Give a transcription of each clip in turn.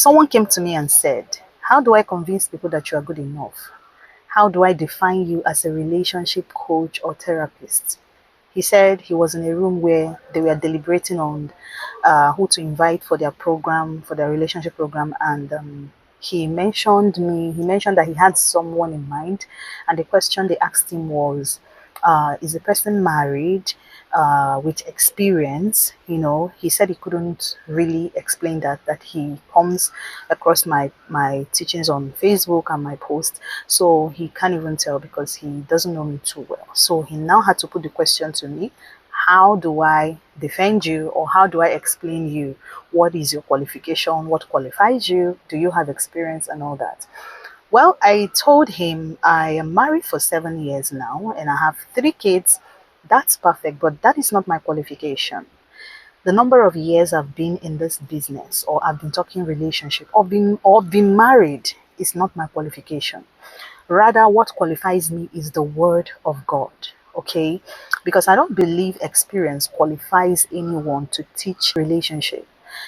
Someone came to me and said, how do I convince people that you are good enough? How do I define you as a relationship coach or therapist? He said he was in a room where they were deliberating on who to invite for their program, for their relationship program, and he mentioned me. He mentioned that he had someone in mind, and the question they asked him was, "Is the person married?" With experience, he said he couldn't really explain that he comes across my teachings on Facebook and my post, so he can't even tell because he doesn't know me too well. So he now had to put the question to me: how do I defend you, or how do I explain you? What is your qualification? What qualifies you? Do you have experience and all that? Well, I told him I am married for 7 years now and I have 3 kids. That's perfect, but that is not my qualification. The number of years I've been in this business, or I've been talking relationship, or been married is not my qualification. Rather, what qualifies me is the word of God. Okay? Because I don't believe experience qualifies anyone to teach relationship.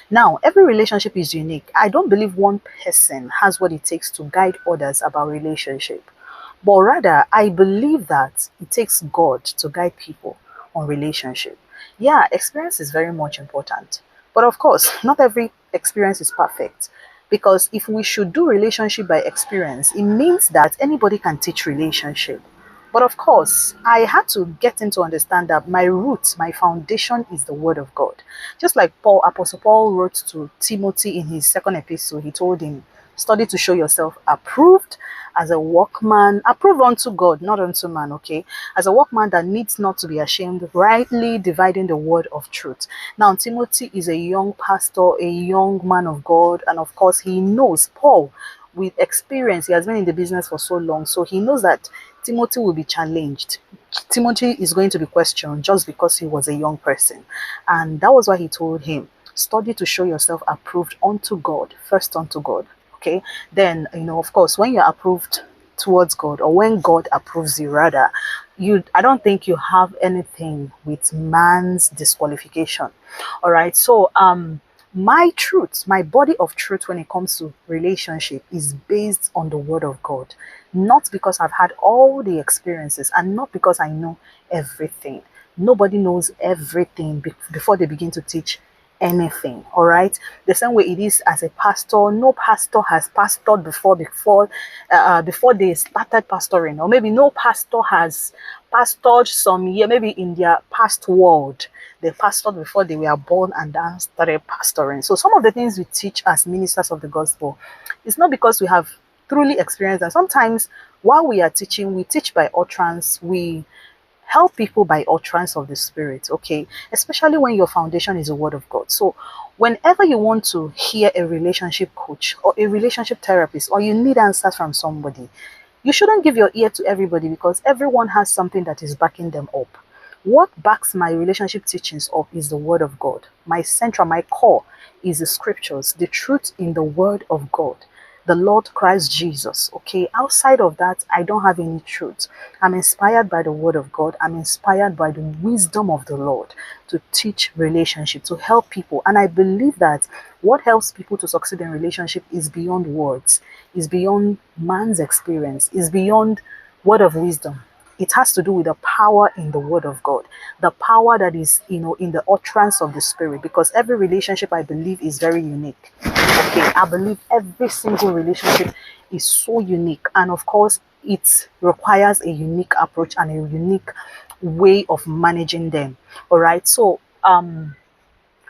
Now, every relationship is unique. I don't believe one person has what it takes to guide others about relationship. But rather, I believe that it takes God to guide people on relationship. Yeah, experience is very much important. But of course, not every experience is perfect. Because if we should do relationship by experience, it means that anybody can teach relationship. But of course, I had to get into understand that my roots, my foundation is the word of God. Just like Apostle Paul wrote to Timothy in his second epistle, he told him, study to show yourself approved as a workman, approved unto God, not unto man, okay? As a workman that needs not to be ashamed, rightly dividing the word of truth. Now, Timothy is a young pastor, a young man of God, and of course, he knows Paul with experience. He has been in the business for so long, so he knows that Timothy will be challenged. Timothy is going to be questioned just because he was a young person. And that was why he told him, study to show yourself approved unto God, first unto God. Okay, then of course, when you're approved towards God, or when God approves you, rather, I don't think you have anything with man's disqualification. All right, so my truth, my body of truth when it comes to relationship is based on the word of God, not because I've had all the experiences and not because I know everything. Nobody knows everything before they begin to teach anything. All right, the same way it is as a pastor. No pastor has pastored before they started pastoring, or maybe no pastor has pastored some year, maybe in their past world they pastored before they were born and then started pastoring. So some of the things we teach as ministers of the gospel, it's not because we have truly experienced, and sometimes while we are teaching, we teach by utterance. We help people by utterance of the Spirit, okay? Especially when your foundation is the Word of God. So whenever you want to hear a relationship coach or a relationship therapist, or you need answers from somebody, you shouldn't give your ear to everybody, because everyone has something that is backing them up. What backs my relationship teachings up is the Word of God. My central, my core is the scriptures, the truth in the Word of God, the Lord Christ Jesus. Okay, outside of that, I don't have any truth. I'm inspired by the word of God. I'm inspired by the wisdom of the Lord to teach relationship, to help people. And I believe that what helps people to succeed in relationship is beyond words, is beyond man's experience, is beyond word of wisdom. It has to do with the power in the word of God, the power that is, in the utterance of the Spirit, because every relationship, I believe, is very unique. Okay, I believe every single relationship is so unique, and of course, it requires a unique approach and a unique way of managing them. All right, so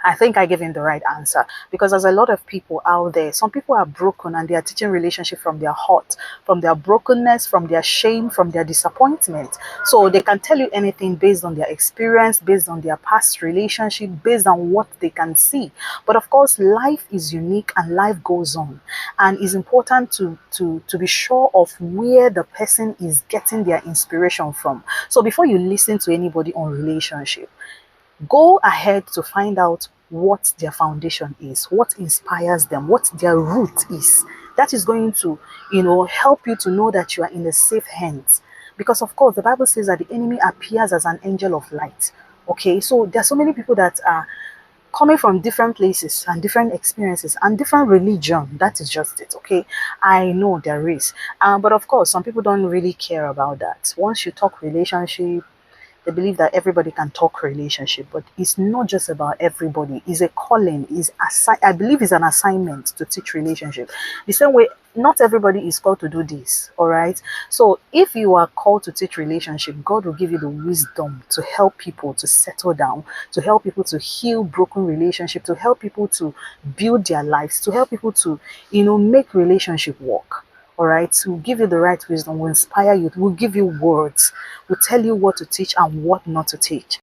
I think I gave him the right answer, because there's a lot of people out there. Some people are broken and they are teaching relationship from their heart, from their brokenness, from their shame, from their disappointment. So they can tell you anything based on their experience, based on their past relationship, based on what they can see. But of course, life is unique and life goes on. And it's important to be sure of where the person is getting their inspiration from. So before you listen to anybody on relationship, go ahead to find out what their foundation is, what inspires them, what their root is. That is going to, help you to know that you are in the safe hands. Because of course, the Bible says that the enemy appears as an angel of light. Okay, so there are so many people that are coming from different places and different experiences and different religion. That is just it. Okay, I know there is, but of course some people don't really care about that. Once you talk relationship, they believe that everybody can talk relationship, but it's not just about everybody. It's a calling. I believe it's an assignment to teach relationship. The same way, not everybody is called to do this. All right. So if you are called to teach relationship, God will give you the wisdom to help people to settle down, to help people to heal broken relationship, to help people to build their lives, to help people to, make relationship work. All right, to give you the right wisdom, will inspire you, will give you words, will tell you what to teach and what not to teach.